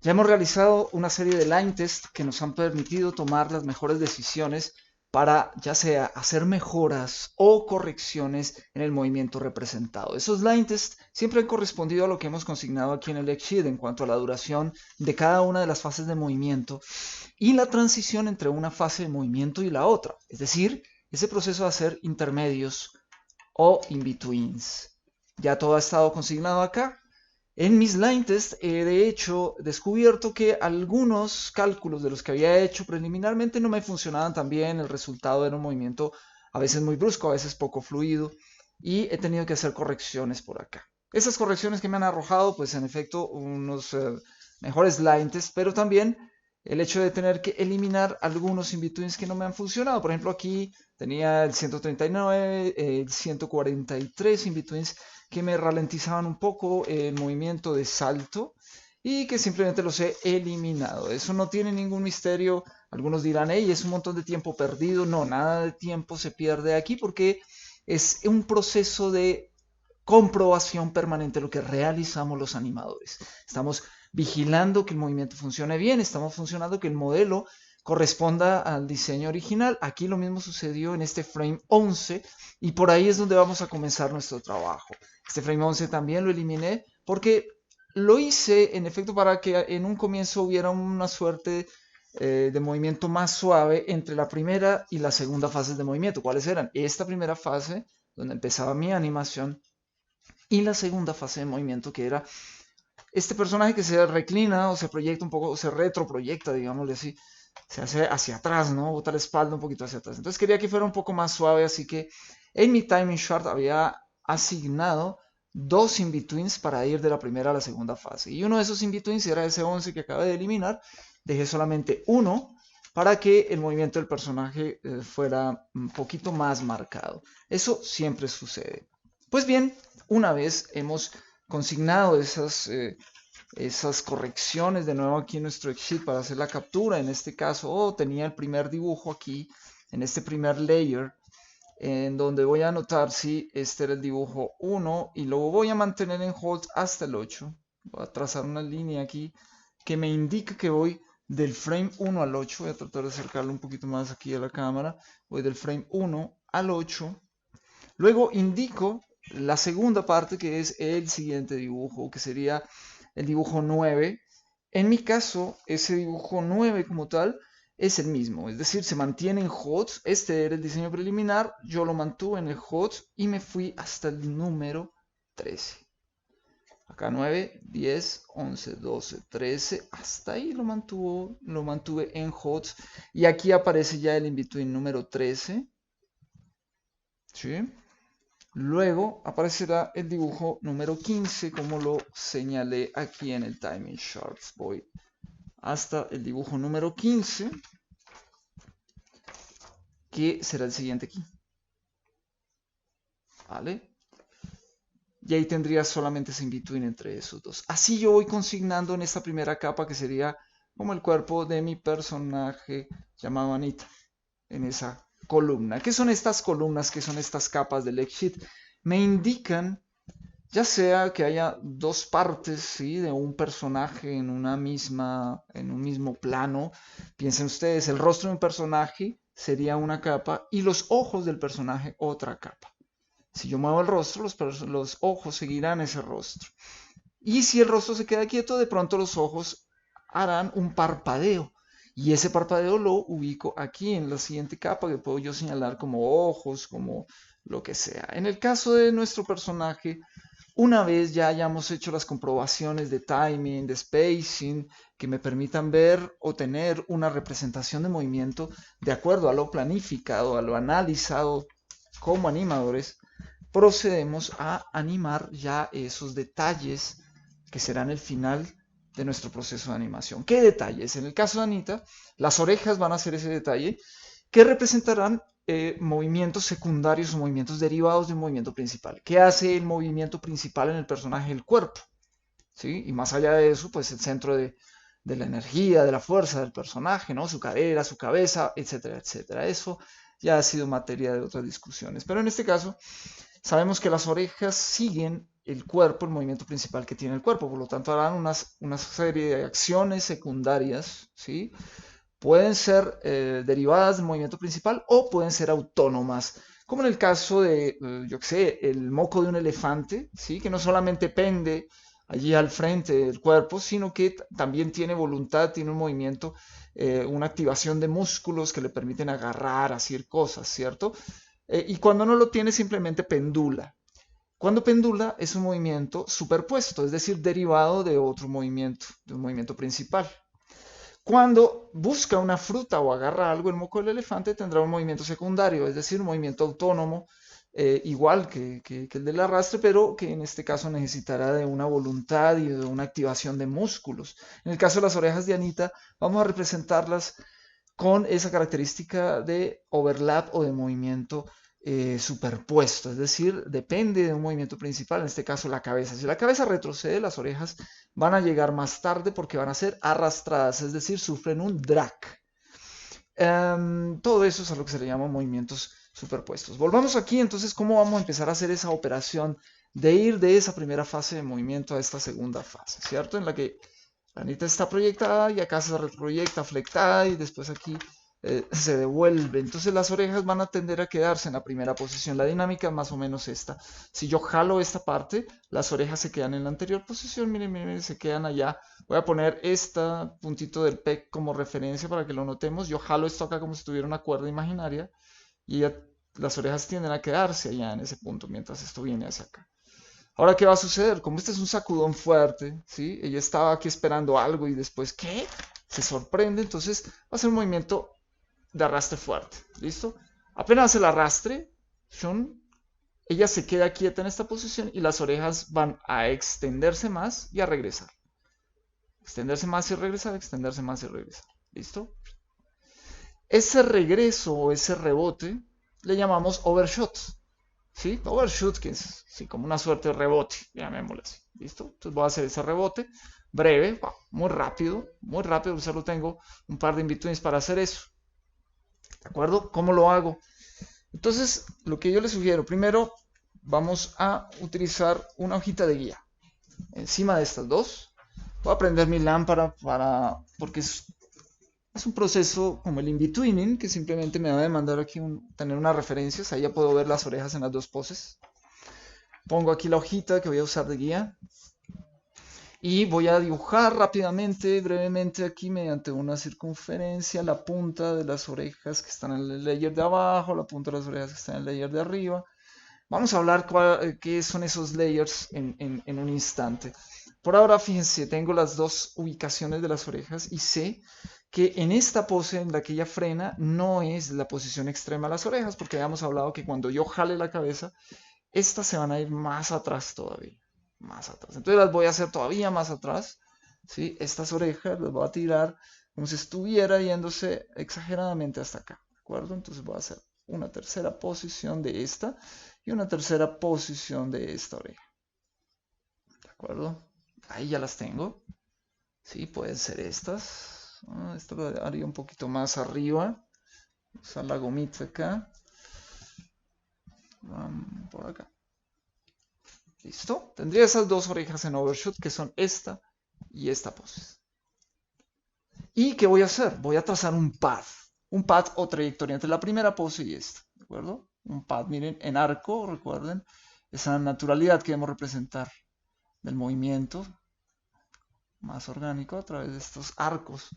Ya hemos realizado una serie de line tests que nos han permitido tomar las mejores decisiones para ya sea hacer mejoras o correcciones en el movimiento representado. Esos line tests siempre han correspondido a lo que hemos consignado aquí en el Excel en cuanto a la duración de cada una de las fases de movimiento y la transición entre una fase de movimiento y la otra, es decir, ese proceso de hacer intermedios o in-betweens. Ya todo ha estado consignado acá. En mis line tests he de hecho descubierto que algunos cálculos de los que había hecho preliminarmente no me funcionaban tan bien, el resultado era un movimiento a veces muy brusco, a veces poco fluido y he tenido que hacer correcciones por acá. Esas correcciones que me han arrojado pues en efecto unos mejores line tests, pero también el hecho de tener que eliminar algunos in-betweens que no me han funcionado. Por ejemplo aquí tenía el 139, el 143 in-betweens que me ralentizaban un poco el movimiento de salto y que simplemente los he eliminado. Eso no tiene ningún misterio. Algunos dirán, hey, es un montón de tiempo perdido. No, nada de tiempo se pierde aquí porque es un proceso de comprobación permanente lo que realizamos los animadores. Estamos vigilando que el movimiento funcione bien, estamos funcionando que el modelo corresponda al diseño original. Aquí lo mismo sucedió en este frame 11 y por ahí es donde vamos a comenzar nuestro trabajo. Este frame 11 también lo eliminé porque lo hice en efecto para que en un comienzo hubiera una suerte de movimiento más suave entre la primera y la segunda fase de movimiento. ¿Cuáles eran? Esta primera fase, donde empezaba mi animación, y la segunda fase de movimiento, que era este personaje que se reclina o se proyecta un poco, o se retroproyecta, digámosle así, se hace hacia atrás, ¿no? Bota la espalda un poquito hacia atrás. Entonces quería que fuera un poco más suave, así que en mi timing chart había asignado dos in-betweens para ir de la primera a la segunda fase. Y uno de esos in-betweens era ese 11 que acabé de eliminar. Dejé solamente uno para que el movimiento del personaje fuera un poquito más marcado. Eso siempre sucede. Pues bien, una vez hemos consignado esas correcciones de nuevo aquí en nuestro Excel para hacer la captura, en este caso tenía el primer dibujo aquí, en este primer layer, en donde voy a anotar si este era el dibujo 1 y lo voy a mantener en hold hasta el 8. Voy a trazar una línea aquí que me indica que voy del frame 1 al 8. Voy a tratar de acercarlo un poquito más aquí a la cámara. Voy del frame 1 al 8. Luego indico la segunda parte que es el siguiente dibujo, que sería el dibujo 9. En mi caso, ese dibujo 9 como tal es el mismo, es decir, se mantiene en HOTS. Este era el diseño preliminar, yo lo mantuve en el HOTS y me fui hasta el número 13. Acá 9, 10, 11, 12, 13, hasta ahí lo mantuve en HOTS. Y aquí aparece ya el in-between número 13. ¿Sí? Luego aparecerá el dibujo número 15, como lo señalé aquí en el timing charts. Voy hasta el dibujo número 15, que será el siguiente aquí. ¿Vale? Y ahí tendría solamente ese in-between entre esos dos. Así yo voy consignando en esta primera capa, que sería como el cuerpo de mi personaje llamado Anita, en esa columna. ¿Qué son estas columnas? ¿Qué son estas capas del Excel? Me indican ya sea que haya dos partes, ¿sí?, de un personaje en un mismo plano. Piensen ustedes, el rostro de un personaje sería una capa y los ojos del personaje otra capa. Si yo muevo el rostro, los ojos seguirán ese rostro. Y si el rostro se queda quieto, de pronto los ojos harán un parpadeo. Y ese parpadeo lo ubico aquí en la siguiente capa, que puedo yo señalar como ojos, como lo que sea. En el caso de nuestro personaje, una vez ya hayamos hecho las comprobaciones de timing, de spacing, que me permitan ver o tener una representación de movimiento de acuerdo a lo planificado, a lo analizado como animadores, procedemos a animar ya esos detalles que serán el final de nuestro proceso de animación. ¿Qué detalles? En el caso de Anita, las orejas van a ser ese detalle que representarán movimientos secundarios o movimientos derivados de un movimiento principal. ¿Qué hace el movimiento principal en el personaje? El cuerpo, ¿sí? Y más allá de eso, pues el centro de la energía, de la fuerza del personaje, ¿no? Su cadera, su cabeza, etcétera, etcétera. Eso ya ha sido materia de otras discusiones. Pero en este caso, sabemos que las orejas siguen el cuerpo, el movimiento principal que tiene el cuerpo, por lo tanto harán una serie de acciones secundarias, ¿sí? Pueden ser derivadas del movimiento principal o pueden ser autónomas, como en el caso de, yo qué sé, el moco de un elefante, ¿sí? Que no solamente pende allí al frente del cuerpo, sino que también tiene voluntad, tiene un movimiento, una activación de músculos que le permiten agarrar, hacer cosas, ¿cierto? Y cuando no lo tiene, simplemente pendula. Cuando pendula es un movimiento superpuesto, es decir, derivado de otro movimiento, de un movimiento principal. Cuando busca una fruta o agarra algo, el moco del elefante tendrá un movimiento secundario, es decir, un movimiento autónomo, igual que el del arrastre, pero que en este caso necesitará de una voluntad y de una activación de músculos. En el caso de las orejas de Anita, vamos a representarlas con esa característica de overlap o de movimiento superpuesto, es decir, depende de un movimiento principal, en este caso la cabeza. Si la cabeza retrocede, las orejas van a llegar más tarde porque van a ser arrastradas, es decir, sufren un drag. Todo eso es a lo que se le llama movimientos superpuestos. Volvamos aquí, entonces, ¿cómo vamos a empezar a hacer esa operación de ir de esa primera fase de movimiento a esta segunda fase, ¿cierto? En la que la Anita está proyectada y acá se retroyecta flectada y después aquí se devuelve. Entonces las orejas van a tender a quedarse en la primera posición. La dinámica es más o menos esta. Si yo jalo esta parte, las orejas se quedan en la anterior posición. Miren, miren, se quedan allá. Voy a poner este puntito del pec como referencia para que lo notemos. Yo jalo esto acá como si tuviera una cuerda imaginaria y las orejas tienden a quedarse allá en ese punto mientras esto viene hacia acá. Ahora, ¿qué va a suceder? Como este es un sacudón fuerte, ¿sí? Ella estaba aquí esperando algo y después, ¿qué? Se sorprende, entonces va a ser un movimiento de arrastre fuerte, ¿listo? Apenas el arrastre, ella se queda quieta en esta posición y las orejas van a extenderse más y a regresar. Extenderse más y regresar, extenderse más y regresar, ¿listo? Ese regreso o ese rebote le llamamos overshot. ¿Sí? Overshoot, que es sí, como una suerte de rebote, llamémoslo así. ¿Listo? Entonces voy a hacer ese rebote breve, muy rápido, solo tengo un par de in-betweens para hacer eso. ¿De acuerdo? ¿Cómo lo hago? Entonces, lo que yo les sugiero, primero vamos a utilizar una hojita de guía. Encima de estas dos, voy a prender mi lámpara porque es un proceso como el in-betweening, que simplemente me va a demandar aquí tener unas referencias. Ahí ya puedo ver las orejas en las dos poses. Pongo aquí la hojita que voy a usar de guía. Y voy a dibujar rápidamente, brevemente aquí mediante una circunferencia la punta de las orejas que están en el layer de abajo, la punta de las orejas que están en el layer de arriba. Vamos a hablar qué son esos layers en un instante. Por ahora, fíjense, tengo las dos ubicaciones de las orejas y sé que en esta pose en la que ella frena no es la posición extrema de las orejas, porque habíamos hablado que cuando yo jale la cabeza, estas se van a ir más atrás todavía, más atrás. Entonces las voy a hacer todavía más atrás, ¿sí? Estas orejas las voy a tirar como si estuviera yéndose exageradamente hasta acá, ¿de acuerdo? Entonces voy a hacer una tercera posición de esta y una tercera posición de esta oreja, ¿de acuerdo? Ahí ya las tengo, ¿sí? Pueden ser estas. Esto lo haría un poquito más arriba. Usar la gomita acá. Por acá. ¿Listo? Tendría esas dos orejas en overshoot que son esta y esta pose. ¿Y qué voy a hacer? Voy a trazar un path. Un path o trayectoria entre la primera pose y esta. ¿De acuerdo? Un path, miren, en arco, recuerden, esa naturalidad que debemos representar del movimiento más orgánico a través de estos arcos.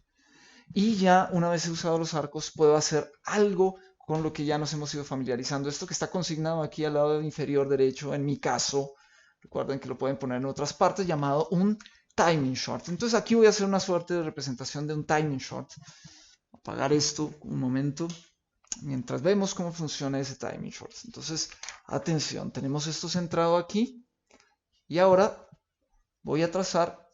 Y ya una vez he usado los arcos puedo hacer algo con lo que ya nos hemos ido familiarizando. Esto que está consignado aquí al lado inferior derecho, en mi caso, recuerden que lo pueden poner en otras partes, llamado un timing short. Entonces aquí voy a hacer una suerte de representación de un timing short. Voy a apagar esto un momento mientras vemos cómo funciona ese timing short. Entonces, atención, tenemos esto centrado aquí y ahora voy a trazar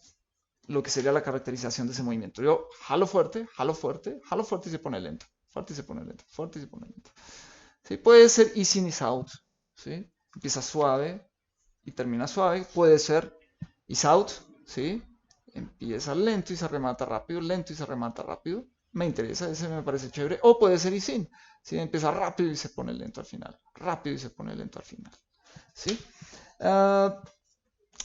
lo que sería la caracterización de ese movimiento. Yo jalo fuerte, jalo fuerte, jalo fuerte y se pone lento. Fuerte y se pone lento, fuerte y se pone lento. ¿Sí? Puede ser easy in, ease out. ¿Sí? Empieza suave y termina suave. Puede ser ease out. ¿Sí? Empieza lento y se remata rápido, lento y se remata rápido. Me interesa, ese me parece chévere. O puede ser easy in. ¿Sí? Empieza rápido y se pone lento al final. Rápido y se pone lento al final. ¿sí? Ah,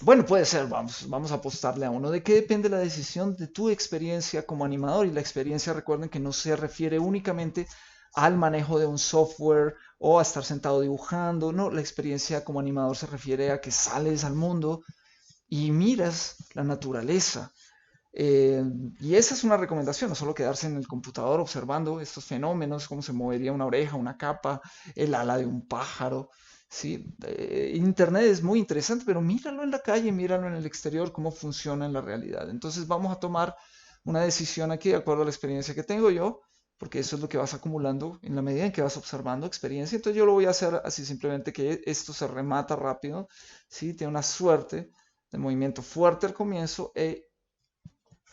bueno, puede ser, vamos a apostarle a uno. ¿De qué depende la decisión? De tu experiencia como animador. Y la experiencia, recuerden que no se refiere únicamente al manejo de un software o a estar sentado dibujando. No, la experiencia como animador se refiere a que sales al mundo y miras la naturaleza. Eh, y esa es una recomendación, no solo quedarse en el computador observando estos fenómenos, cómo se movería una oreja, una capa, el ala de un pájaro. ¿Sí? Internet es muy interesante, pero míralo en la calle, míralo en el exterior, cómo funciona en la realidad. Entonces vamos a tomar una decisión aquí de acuerdo a la experiencia que tengo yo, porque eso es lo que vas acumulando en la medida en que vas observando experiencia. Entonces yo lo voy a hacer así simplemente que esto se remata rápido, ¿sí? Tiene una suerte de movimiento fuerte al comienzo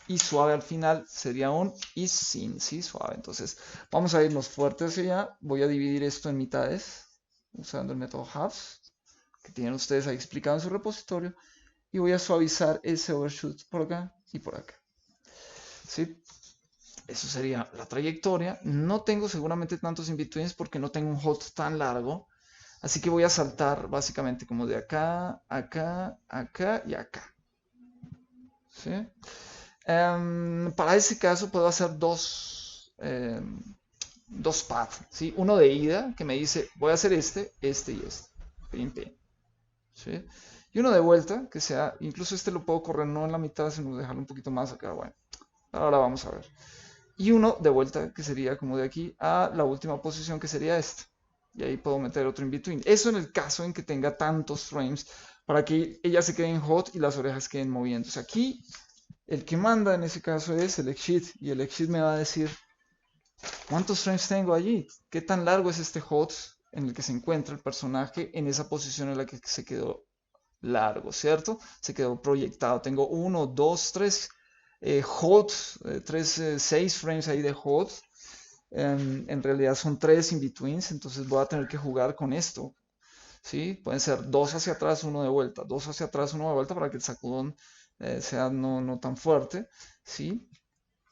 y suave al final, sería un y sin, ¿sí? Suave. Entonces vamos a irnos fuerte hacia allá. Voy a dividir esto en mitades usando el método halves que tienen ustedes ahí explicado en su repositorio y voy a suavizar ese overshoot por acá y por acá. ¿Sí? Eso sería la trayectoria. No tengo seguramente tantos in-betweens porque no tengo un hold tan largo. Así que voy a saltar básicamente como de acá, acá, acá y acá. ¿Sí? Para ese caso puedo hacer dos paths, ¿sí? Uno de ida que me dice voy a hacer este y este. Pim, pim, ¿sí? Y uno de vuelta que sea, incluso este lo puedo correr no en la mitad, sino dejarlo un poquito más acá. Bueno, ahora vamos a ver. Y uno de vuelta que sería como de aquí a la última posición que sería esta. Y ahí puedo meter otro in between. Eso en el caso en que tenga tantos frames para que ella se quede en hot y las orejas queden moviéndose. Aquí el que manda en ese caso es el Exit y el Exit me va a decir cuántos frames tengo allí, qué tan largo es este hot en el que se encuentra el personaje en esa posición en la que se quedó largo, ¿cierto? Se quedó proyectado. Tengo uno, dos, tres HOTS, seis frames ahí de HOTS. En realidad son tres in-betweens, entonces voy a tener que jugar con esto. ¿Sí? Pueden ser dos hacia atrás, uno de vuelta, dos hacia atrás, uno de vuelta para que el sacudón sea no tan fuerte. ¿Sí?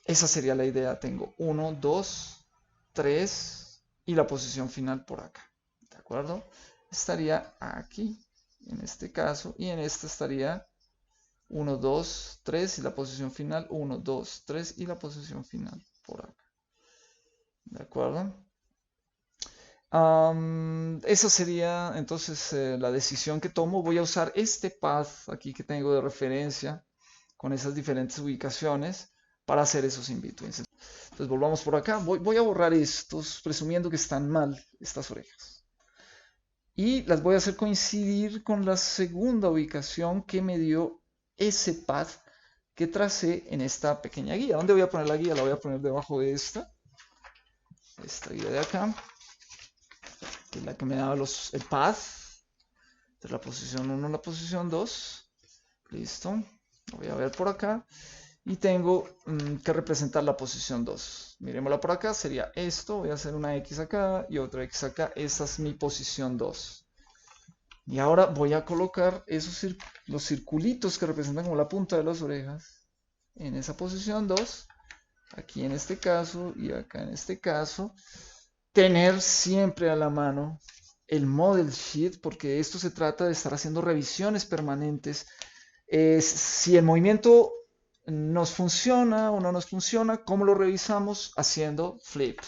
Esa sería la idea. Tengo uno, dos, tres y la posición final por acá. ¿De acuerdo? Estaría aquí, en este caso, y en este estaría 1, 2, 3 y la posición final 1, 2, 3 y la posición final por acá. ¿De acuerdo? Esa sería entonces la decisión que tomo. Voy a usar este path aquí que tengo de referencia con esas diferentes ubicaciones para hacer esos in-betweens. Entonces volvamos por acá. Voy a borrar estos, presumiendo que están mal estas orejas. Y las voy a hacer coincidir con la segunda ubicación que me dio ese path que tracé en esta pequeña guía. ¿Dónde voy a poner la guía? La voy a poner debajo de esta guía de acá, que es la que me daba el path de la posición 1 a la posición 2. Listo. Lo voy a ver por acá. Y tengo que representar la posición 2. Miremosla por acá, sería esto. Voy a hacer una X acá y otra X acá. Esta es mi posición 2. Y ahora voy a colocar los circulitos que representan como la punta de las orejas en esa posición 2, aquí en este caso y acá en este caso. Tener siempre a la mano el model sheet, porque esto se trata de estar haciendo revisiones permanentes. Si el movimiento nos funciona o no nos funciona, ¿cómo lo revisamos? Haciendo flip,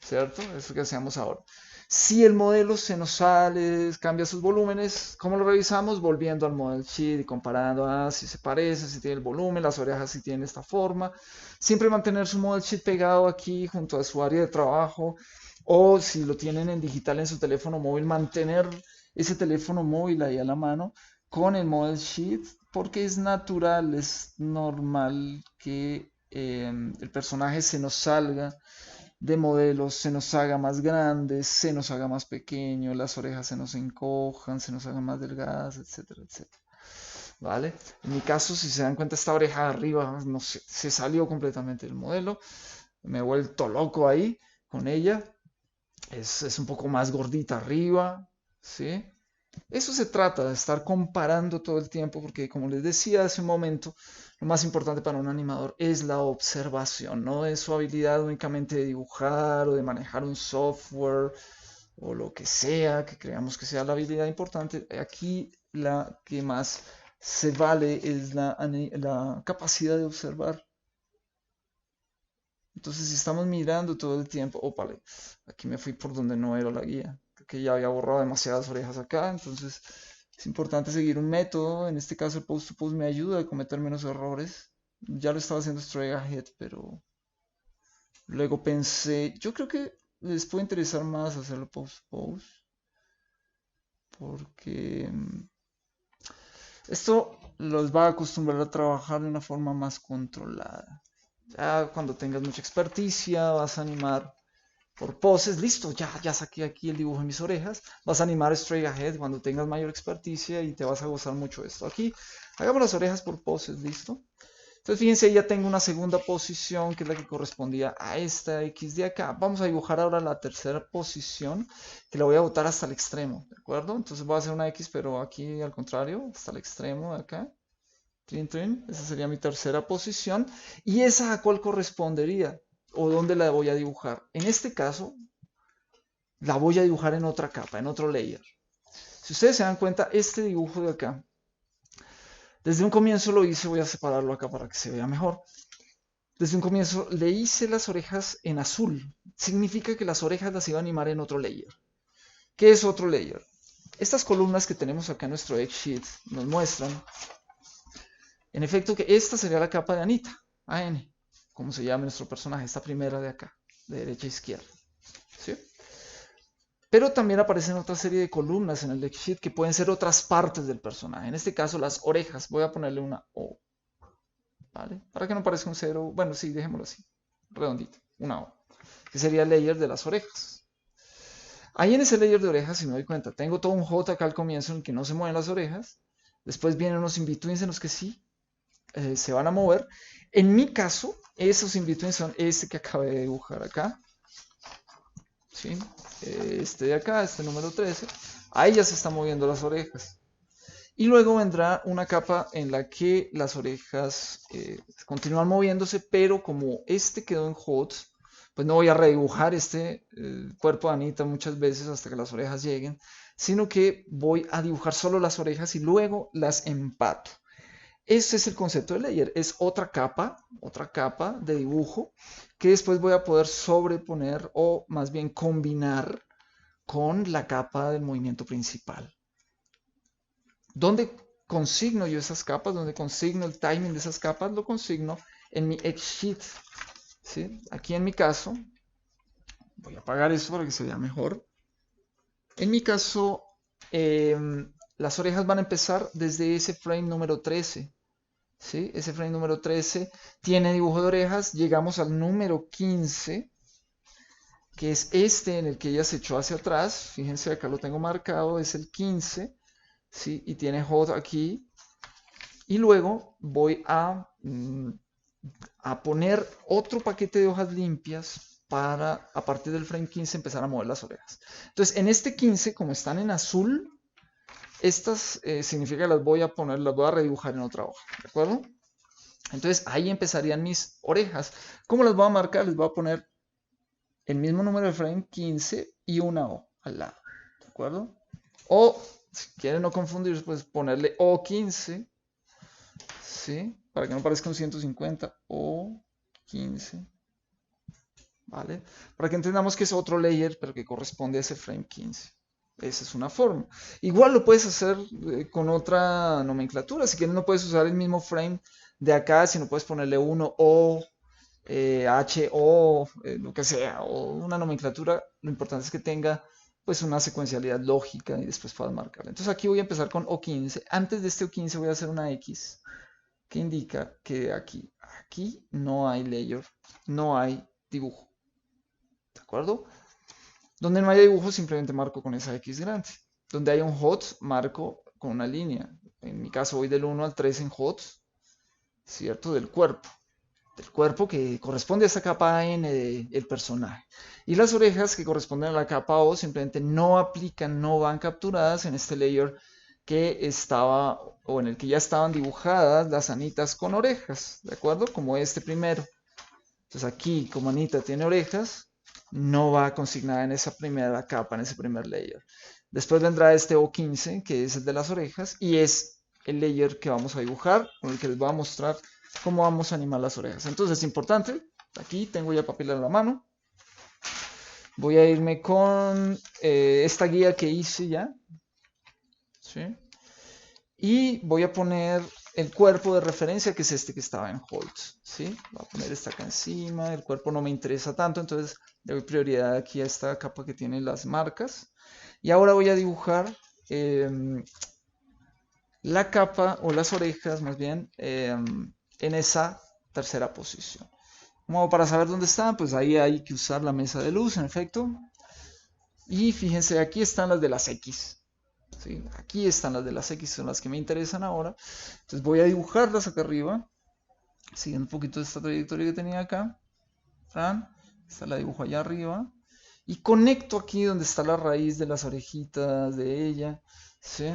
¿cierto? Eso que hacemos ahora. Si el modelo se nos sale, cambia sus volúmenes, ¿cómo lo revisamos? Volviendo al model sheet y comparando si se parece, si tiene el volumen, las orejas si tienen esta forma. Siempre mantener su model sheet pegado aquí junto a su área de trabajo, o si lo tienen en digital en su teléfono móvil, mantener ese teléfono móvil ahí a la mano con el model sheet, porque es natural, es normal que el personaje se nos salga de modelos, se nos haga más grandes, se nos haga más pequeño, las orejas se nos encojan, se nos hagan más delgadas, etcétera, etcétera. ¿Vale? En mi caso, si se dan cuenta, esta oreja de arriba no sé, se salió completamente del modelo. Me he vuelto loco ahí con ella. Es un poco más gordita arriba, ¿sí? Eso se trata de estar comparando todo el tiempo, porque como les decía hace un momento, lo más importante para un animador es la observación, no es su habilidad únicamente de dibujar o de manejar un software. o lo que sea que creamos que sea la habilidad importante. Aquí la que más se vale es la capacidad de observar. Entonces, si estamos mirando todo el tiempo, vale, aquí me fui por donde no era la guía, creo que ya había borrado demasiadas orejas acá, entonces es importante seguir un método. En este caso, el post to post me ayuda a cometer menos errores. Ya lo estaba haciendo straight ahead, pero luego pensé, yo creo que les puede interesar más hacerlo post to post, porque esto los va a acostumbrar a trabajar de una forma más controlada. Ya cuando tengas mucha experticia, vas a animar por poses. Listo, ya saqué aquí el dibujo de mis orejas. Vas a animar straight ahead cuando tengas mayor experticia y te vas a gozar mucho de esto. Aquí, hagamos las orejas por poses, listo. Entonces, fíjense, ya tengo una segunda posición que es la que correspondía a esta X de acá. Vamos a dibujar ahora la tercera posición, que la voy a botar hasta el extremo, ¿de acuerdo? Entonces voy a hacer una X, pero aquí al contrario, hasta el extremo de acá. Trin, trin. Esa sería mi tercera posición. ¿Y esa a cuál correspondería? ¿O dónde la voy a dibujar? En este caso, la voy a dibujar en otra capa, en otro layer. Si ustedes se dan cuenta, este dibujo de acá, desde un comienzo lo hice, voy a separarlo acá para que se vea mejor. Desde un comienzo le hice las orejas en azul. Significa que las orejas las iba a animar en otro layer. ¿Qué es otro layer? Estas columnas que tenemos acá en nuestro X-Sheet nos muestran, en efecto, que esta sería la capa de Anita, AN, como se llama nuestro personaje, esta primera de acá, de derecha a izquierda. ¿Sí? Pero también aparecen otra serie de columnas en el X-Sheet que pueden ser otras partes del personaje. En este caso, las orejas. Voy a ponerle una O. ¿Vale? Para que no parezca un cero. Bueno, sí, dejémoslo así. Redondito. Una O. Que sería el layer de las orejas. Ahí en ese layer de orejas, si me doy cuenta, tengo todo un J acá al comienzo en el que no se mueven las orejas. Después vienen unos in-betweens en los que sí se van a mover. En mi caso, esos in-betweens son este que acabé de dibujar acá. ¿Sí? Este de acá, este número 13. Ahí ya se están moviendo las orejas. Y luego vendrá una capa en la que las orejas continúan moviéndose, pero como este quedó en hot, pues no voy a redibujar este cuerpo de Anita muchas veces hasta que las orejas lleguen, sino que voy a dibujar solo las orejas y luego las empato. Este es el concepto de layer, es otra capa de dibujo que después voy a poder sobreponer o más bien combinar con la capa del movimiento principal. ¿Dónde consigno yo esas capas? ¿Dónde consigno el timing de esas capas? Lo consigno en mi X-Sheet. ¿Sí? Aquí en mi caso, voy a apagar esto para que se vea mejor. En mi caso, las orejas van a empezar desde ese frame número 13. ¿Sí? Ese frame número 13 tiene dibujo de orejas. Llegamos al número 15, que es este en el que ella se echó hacia atrás. Fíjense, acá lo tengo marcado, es el 15. ¿Sí? Y tiene hot aquí. Y luego voy a poner otro paquete de hojas limpias para, a partir del frame 15, empezar a mover las orejas. Entonces, en este 15, como están en azul, estas significa que las voy a poner, las voy a redibujar en otra hoja, ¿de acuerdo? Entonces, ahí empezarían mis orejas. ¿Cómo las voy a marcar? Les voy a poner el mismo número de frame 15 y una O al lado, ¿de acuerdo? O, si quieren no confundirse, pues ponerle O15, ¿sí? Para que no parezca un 150, O15, ¿vale? Para que entendamos que es otro layer, pero que corresponde a ese frame 15. Esa es una forma. Igual lo puedes hacer con otra nomenclatura. Si quieres no puedes usar el mismo frame de acá, sino puedes ponerle 1 O, H, O, lo que sea, o una nomenclatura. Lo importante es que tenga pues una secuencialidad lógica y después puedas marcarla. Entonces aquí voy a empezar con O15. Antes de este O15 voy a hacer una X que indica que aquí no hay layer, no hay dibujo. ¿De acuerdo? Donde no haya dibujo simplemente marco con esa X grande. Donde haya un hot, marco con una línea. En mi caso voy del 1 al 3 en hot, ¿cierto? Del cuerpo que corresponde a esa capa N del personaje. Y las orejas que corresponden a la capa O simplemente no aplican, no van capturadas en este layer que estaba o en el que ya estaban dibujadas las anitas con orejas, ¿de acuerdo? Como este primero. Entonces aquí, como Anita tiene orejas, no va consignada en esa primera capa, en ese primer layer. Después vendrá este O15, que es el de las orejas, y es el layer que vamos a dibujar, con el que les voy a mostrar cómo vamos a animar las orejas. Entonces es importante, aquí tengo ya papel en la mano, voy a irme con esta guía que hice ya, ¿sí? Y voy a poner el cuerpo de referencia, que es este que estaba en Holtz, ¿sí? Voy a poner esta acá encima, el cuerpo no me interesa tanto, entonces le doy prioridad aquí a esta capa que tiene las marcas. Y ahora voy a dibujar la capa o las orejas, más bien, en esa tercera posición. Como para saber dónde están, pues ahí hay que usar la mesa de luz, en efecto. Y fíjense, aquí están las de las X. ¿Sí? Aquí están las de las X, son las que me interesan ahora. Entonces voy a dibujarlas acá arriba, siguiendo un poquito de esta trayectoria que tenía acá. ¿Ven? Esta la dibujo allá arriba. Y conecto aquí donde está la raíz de las orejitas de ella. ¿Sí?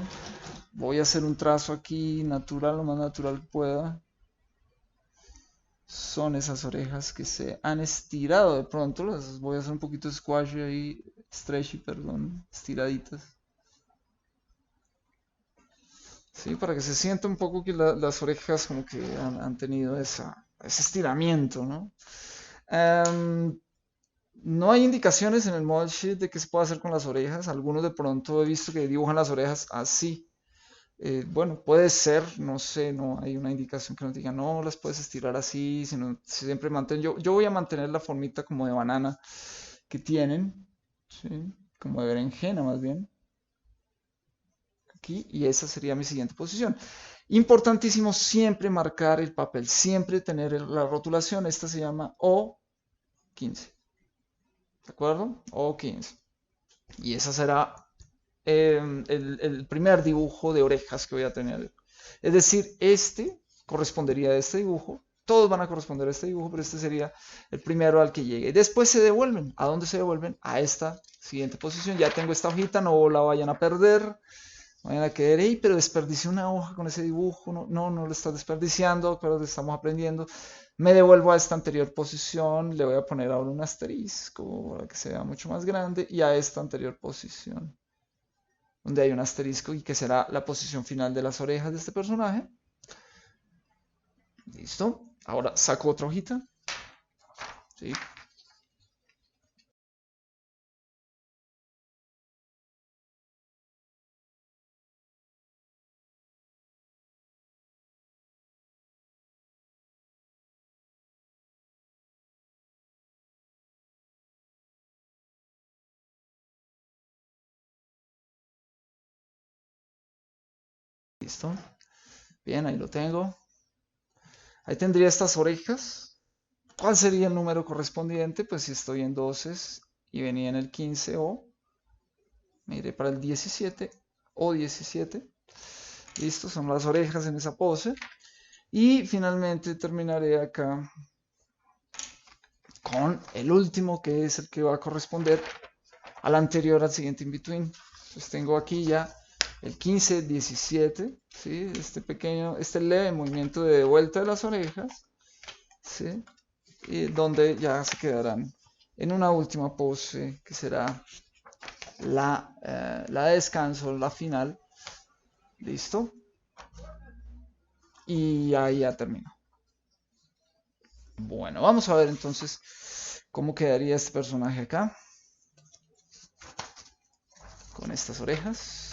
Voy a hacer un trazo aquí natural, lo más natural que pueda. Son esas orejas que se han estirado de pronto. Las voy a hacer un poquito squash ahí, stretchy, perdón, estiraditas. Sí, para que se sienta un poco que las orejas como que han tenido ese estiramiento, ¿no? No hay indicaciones en el model sheet de qué se puede hacer con las orejas. Algunos de pronto he visto que dibujan las orejas así. Bueno, puede ser, no sé, no hay una indicación que nos diga, no, las puedes estirar así, sino siempre mantén. Yo voy a mantener la formita como de banana que tienen, ¿sí? Como de berenjena más bien. Aquí, y esa sería mi siguiente posición. Importantísimo siempre marcar el papel, siempre tener la rotulación. Esta se llama O15. ¿De acuerdo? O15. Y esa será el primer dibujo de orejas que voy a tener. Es decir, este correspondería a este dibujo. Todos van a corresponder a este dibujo, pero este sería el primero al que llegue. Después se devuelven. ¿A dónde se devuelven? A esta siguiente posición. Ya tengo esta hojita, no la vayan a perder. Vayan a querer, hey, pero desperdicié una hoja con ese dibujo. No, no, no lo estás desperdiciando, pero lo estamos aprendiendo. Me devuelvo a esta anterior posición, le voy a poner ahora un asterisco para que sea mucho más grande y a esta anterior posición, donde hay un asterisco y que será la posición final de las orejas de este personaje. Listo. Ahora saco otra hojita. ¿Sí? Listo. Bien, ahí lo tengo. Ahí tendría estas orejas. ¿Cuál sería el número correspondiente? Pues si estoy en 12 y venía en el 15 o me iré para el 17 o 17. Listo, son las orejas en esa pose. Y finalmente terminaré acá con el último, que es el que va a corresponder al anterior, al siguiente in between. Entonces tengo aquí ya el 15, 17, ¿sí? Este leve movimiento de vuelta de las orejas, ¿sí? Y donde ya se quedarán en una última pose que será la de descanso, la final. ¿Listo? Y ahí ya termino. Bueno, vamos a ver entonces cómo quedaría este personaje acá. Con estas orejas.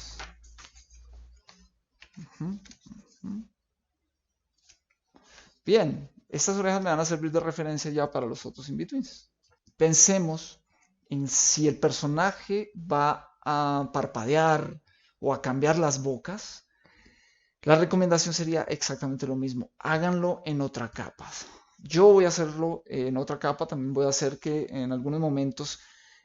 Bien, estas orejas me van a servir de referencia ya para los otros in-betweens. Pensemos en si el personaje va a parpadear o a cambiar las bocas. La recomendación sería exactamente lo mismo. Háganlo en otra capa. Yo voy a hacerlo en otra capa. También voy a hacer que en algunos momentos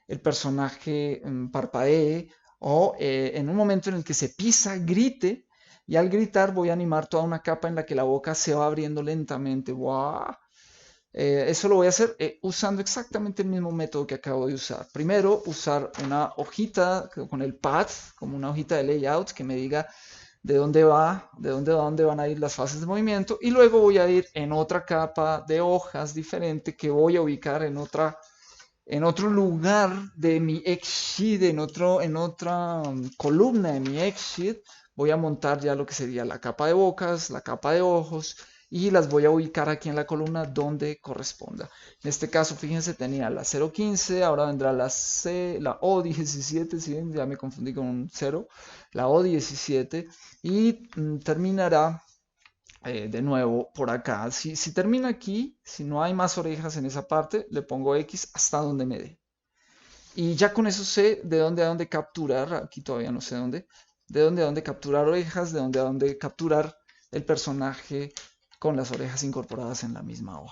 el personaje parpadee o en un momento en el que se pisa, grite. Y al gritar voy a animar toda una capa en la que la boca se va abriendo lentamente. ¡Wow! Eso lo voy a hacer usando exactamente el mismo método que acabo de usar. Primero, usar una hojita con el pad, como una hojita de layout que me diga de dónde van a ir las fases de movimiento. Y luego voy a ir en otra capa de hojas diferente que voy a ubicar en otra En otro lugar de mi X-Sheet, en otra columna de mi X-Sheet, voy a montar ya lo que sería la capa de bocas, la capa de ojos y las voy a ubicar aquí en la columna donde corresponda. En este caso, fíjense, tenía la 0.15, ahora vendrá la O17, ¿sí? Ya me confundí con un 0, la O17 y terminará de nuevo por acá. Si termina aquí, si no hay más orejas en esa parte, le pongo X hasta donde me dé. Y ya con eso sé de dónde a dónde capturar, aquí todavía no sé dónde, de dónde a dónde capturar orejas, de dónde a dónde capturar el personaje con las orejas incorporadas en la misma hoja.